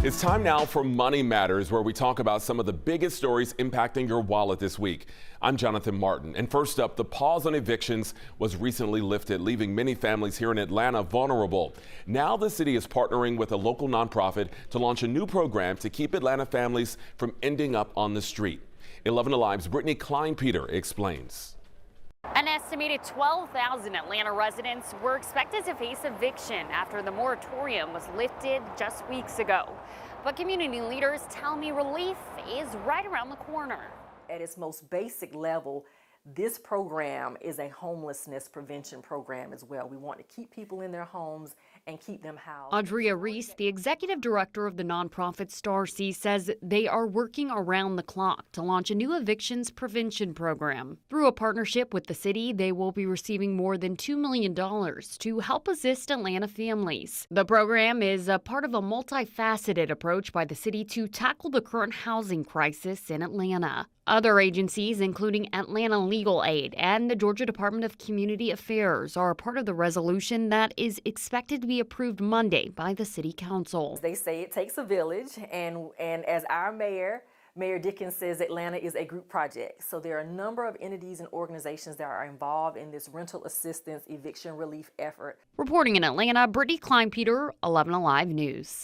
It's time now for Money Matters, where we talk about some of the biggest stories impacting your wallet this week. I'm Jonathan Martin, and first up, the pause on evictions was recently lifted, leaving many families here in Atlanta vulnerable. Now the city is partnering with a local nonprofit to launch a new program to keep Atlanta families from ending up on the street. 11 Alive's Brittany Klein-Peter explains. An estimated 12,000 Atlanta residents were expected to face eviction after the moratorium was lifted just weeks ago. But community leaders tell me relief is right around the corner. At its most basic level, this program is a homelessness prevention program as well. We want to keep people in their homes and keep them housed. Audrea Reese, the executive director of the nonprofit Starseed, says they are working around the clock to launch a new evictions prevention program. Through a partnership with the city, they will be receiving more than $2 million to help assist Atlanta families. The program is a part of a multifaceted approach by the city to tackle the current housing crisis in Atlanta. Other agencies, including Atlanta Legal Aid and the Georgia Department of Community Affairs, are a part of the resolution that is expected to be approved Monday by the City Council. They say it takes a village, and as our Mayor Dickens says, Atlanta is a group project. So there are a number of entities and organizations that are involved in this rental assistance eviction relief effort. Reporting in Atlanta, Brittany Klein-Peter, 11 Alive News.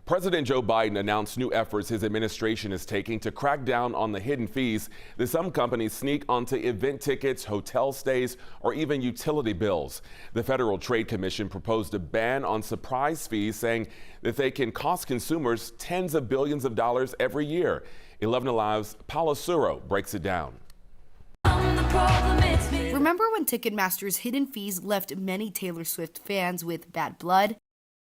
President Joe Biden announced new efforts his administration is taking to crack down on the hidden fees that some companies sneak onto event tickets, hotel stays, or even utility bills. The Federal Trade Commission proposed a ban on surprise fees, saying that they can cost consumers tens of billions of dollars every year. 11 Alive's Paula Suro breaks it down. Remember when Ticketmaster's hidden fees left many Taylor Swift fans with bad blood?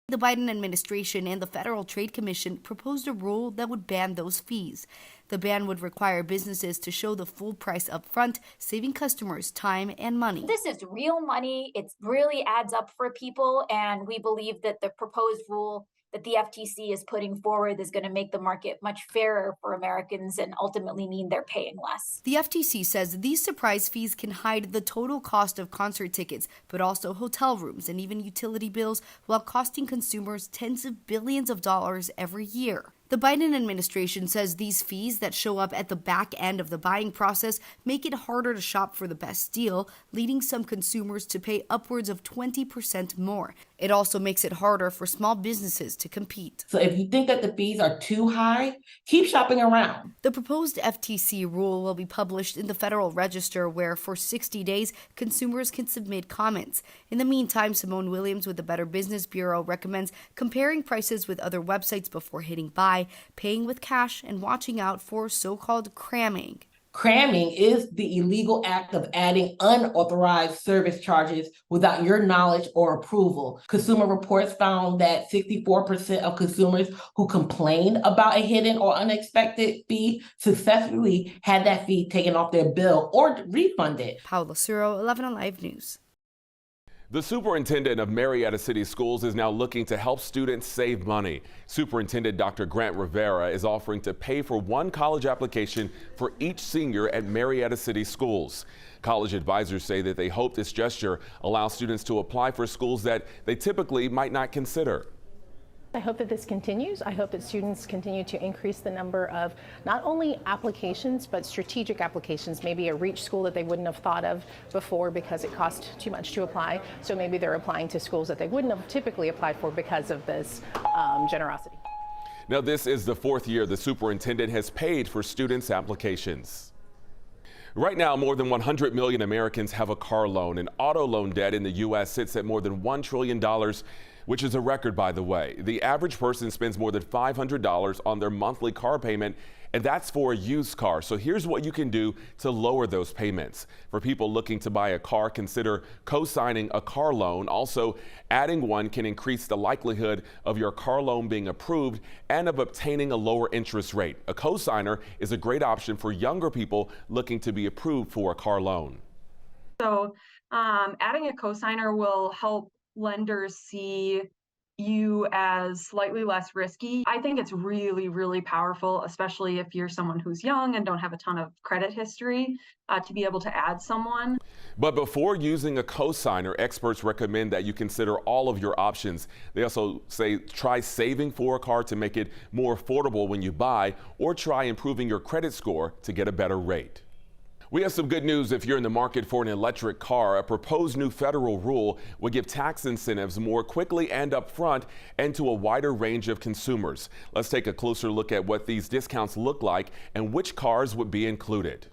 The Biden administration and the Federal Trade Commission proposed a rule that would ban those fees. The ban would require businesses to show the full price up front, saving customers time and money. This is real money. It really adds up for people, and we believe that the proposed rule that the FTC is putting forward is going to make the market much fairer for Americans and ultimately mean they're paying less. The FTC says these surprise fees can hide the total cost of concert tickets, but also hotel rooms and even utility bills, while costing consumers tens of billions of dollars every year. The Biden administration says these fees that show up at the back end of the buying process make it harder to shop for the best deal, leading some consumers to pay upwards of 20% more. It also makes it harder for small businesses to compete. So if you think that the fees are too high, keep shopping around. The proposed FTC rule will be published in the Federal Register, where for 60 days, consumers can submit comments. In the meantime, Simone Williams with the Better Business Bureau recommends comparing prices with other websites before hitting buy, paying with cash, and watching out for so-called cramming. Cramming is the illegal act of adding unauthorized service charges without your knowledge or approval. Consumer Reports found that 64% of consumers who complained about a hidden or unexpected fee successfully had that fee taken off their bill or refunded. Paula Suro, 11 Alive News. The superintendent of Marietta City Schools is now looking to help students save money. Superintendent Dr. Grant Rivera is offering to pay for one college application for each senior at Marietta City Schools. College advisors say that they hope this gesture allows students to apply for schools that they typically might not consider. I hope that this continues. I hope that students continue to increase the number of not only applications, but strategic applications, maybe a reach school that they wouldn't have thought of before because it cost too much to apply. So maybe they're applying to schools that they wouldn't have typically applied for because of this generosity. Now, this is the fourth year the superintendent has paid for students' applications. Right now, more than 100 million Americans have a car loan, and auto loan debt in the U.S. sits at more than $1 trillion, which is a record, by the way. The average person spends more than $500 on their monthly car payment, and that's for a used car. So here's what you can do to lower those payments. For people looking to buy a car, consider co-signing a car loan. Also, adding one can increase the likelihood of your car loan being approved and of obtaining a lower interest rate. A co-signer is a great option for younger people looking to be approved for a car loan. So adding a co-signer will help lenders see view as slightly less risky. I think it's really, really powerful, especially if you're someone who's young and don't have a ton of credit history, to be able to add someone. But before using a cosigner, experts recommend that you consider all of your options. They also say try saving for a car to make it more affordable when you buy, or try improving your credit score to get a better rate. We have some good news if you're in the market for an electric car. A proposed new federal rule would give tax incentives more quickly and upfront and to a wider range of consumers. Let's take a closer look at what these discounts look like and which cars would be included.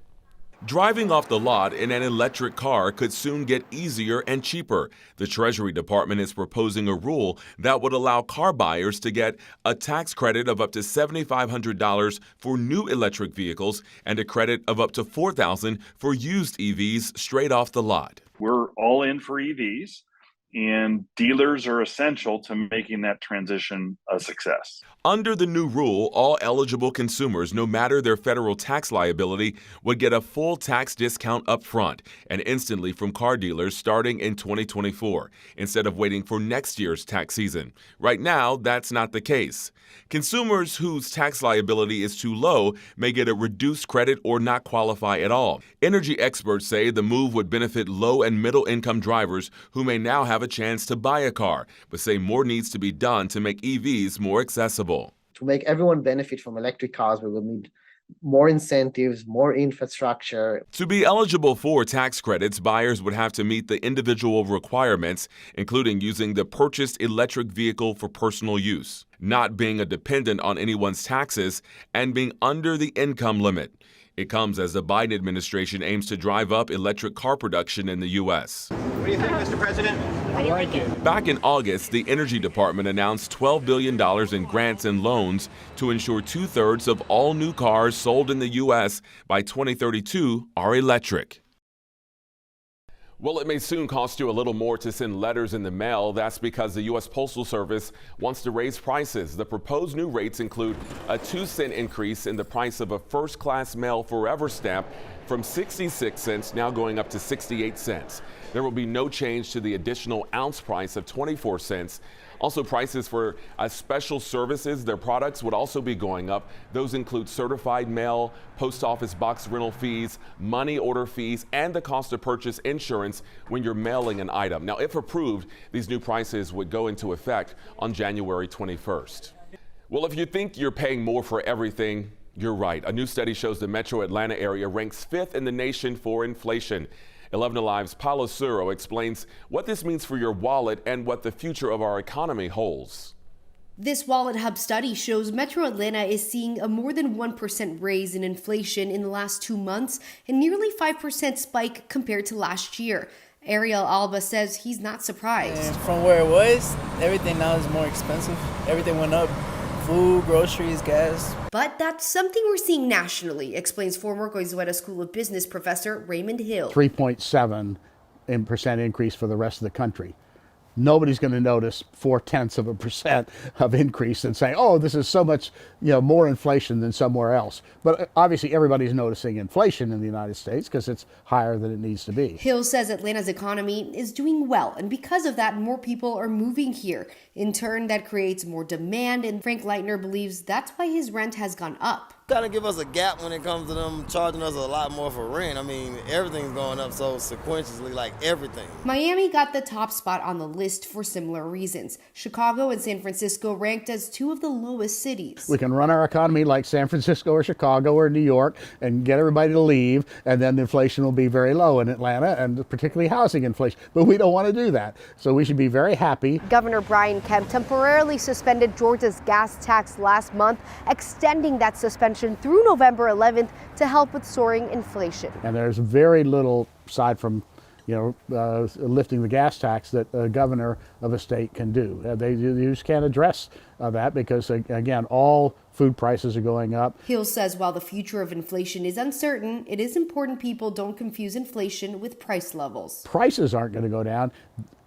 Driving off the lot in an electric car could soon get easier and cheaper. The Treasury Department is proposing a rule that would allow car buyers to get a tax credit of up to $7,500 for new electric vehicles and a credit of up to $4,000 for used EVs straight off the lot. We're all in for EVs, and dealers are essential to making that transition a success. Under the new rule, all eligible consumers, no matter their federal tax liability, would get a full tax discount up front and instantly from car dealers starting in 2024, instead of waiting for next year's tax season. Right now, that's not the case. Consumers whose tax liability is too low may get a reduced credit or not qualify at all. Energy experts say the move would benefit low and middle income drivers who may now have a chance to buy a car, but say more needs to be done to make EVs more accessible. To make everyone benefit from electric cars, we will need more incentives, more infrastructure. To be eligible for tax credits, buyers would have to meet the individual requirements, including using the purchased electric vehicle for personal use, not being a dependent on anyone's taxes, and being under the income limit. It comes as the Biden administration aims to drive up electric car production in the U.S. What do you think, Mr. President? I like it. Back in August, the Energy Department announced $12 billion in grants and loans to ensure 2/3 of all new cars sold in the U.S. by 2032 are electric. Well, it may soon cost you a little more to send letters in the mail. That's because the U.S. Postal Service wants to raise prices. The proposed new rates include a 2-cent increase in the price of a first-class mail forever stamp from 66 cents now going up to 68 cents. There will be no change to the additional ounce price of 24 cents. Also, prices for special services, their products would also be going up. Those include certified mail, post office box rental fees, money order fees, and the cost to purchase insurance when you're mailing an item. Now, if approved, these new prices would go into effect on January 21st. Well, if you think you're paying more for everything, you're right. A new study shows the metro Atlanta area ranks 5th in the nation for inflation. 11 Alive's Paolo Suro explains what this means for your wallet and what the future of our economy holds. This Wallet Hub study shows Metro Atlanta is seeing a more than 1% raise in inflation in the last 2 months and nearly 5% spike compared to last year. Ariel Alba says he's not surprised. And from where it was, everything now is more expensive. Everything went up. Food, groceries, gas. But that's something we're seeing nationally, explains former Goizueta School of Business professor Raymond Hill. 3.7% increase for the rest of the country. Nobody's going to notice 0.4% of increase and say, oh, this is so much, more inflation than somewhere else. But obviously everybody's noticing inflation in the United States because it's higher than it needs to be. Hill says Atlanta's economy is doing well, and because of that, more people are moving here. In turn, that creates more demand, and Frank Leitner believes that's why his rent has gone up. Kind of give us a gap when it comes to them charging us a lot more for rent. I mean, everything's going up so sequentially, like everything. Miami got the top spot on the list for similar reasons. Chicago and San Francisco ranked as 2 of the lowest cities. We can run our economy like San Francisco or Chicago or New York and get everybody to leave, and then inflation will be very low in Atlanta, and particularly housing inflation. But we don't want to do that. So we should be very happy. Governor Brian Kemp temporarily suspended Georgia's gas tax last month, extending that suspension through November 11th to help with soaring inflation. And there's very little, aside from lifting the gas tax, that a governor of a state can do. They just can't address that because, again, all food prices are going up. Hill says while the future of inflation is uncertain, it is important people don't confuse inflation with price levels. Prices aren't going to go down.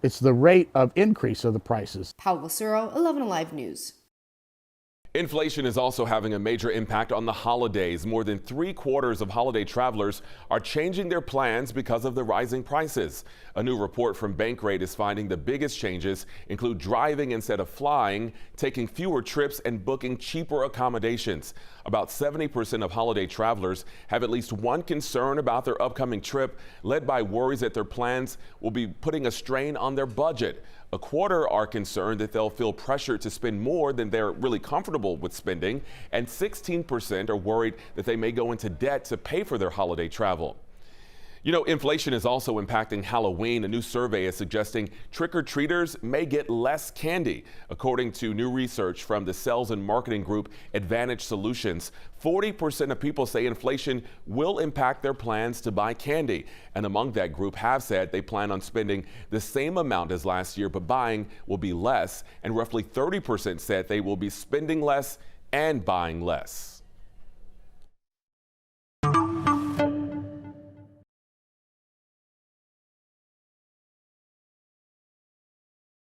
It's the rate of increase of the prices. Paolo Suro, 11 Alive News. Inflation is also having a major impact on the holidays. More than 3/4 of holiday travelers are changing their plans because of the rising prices. A new report from Bankrate is finding the biggest changes include driving instead of flying, taking fewer trips, and booking cheaper accommodations. About 70% of holiday travelers have at least one concern about their upcoming trip, led by worries that their plans will be putting a strain on their budget. 1/4 are concerned that they'll feel pressured to spend more than they're really comfortable with spending, and 16% are worried that they may go into debt to pay for their holiday travel. You know, inflation is also impacting Halloween. A new survey is suggesting trick-or-treaters may get less candy. According to new research from the sales and marketing group Advantage Solutions, 40% of people say inflation will impact their plans to buy candy. And among that group have said they plan on spending the same amount as last year, but buying will be less. And roughly 30% said they will be spending less and buying less.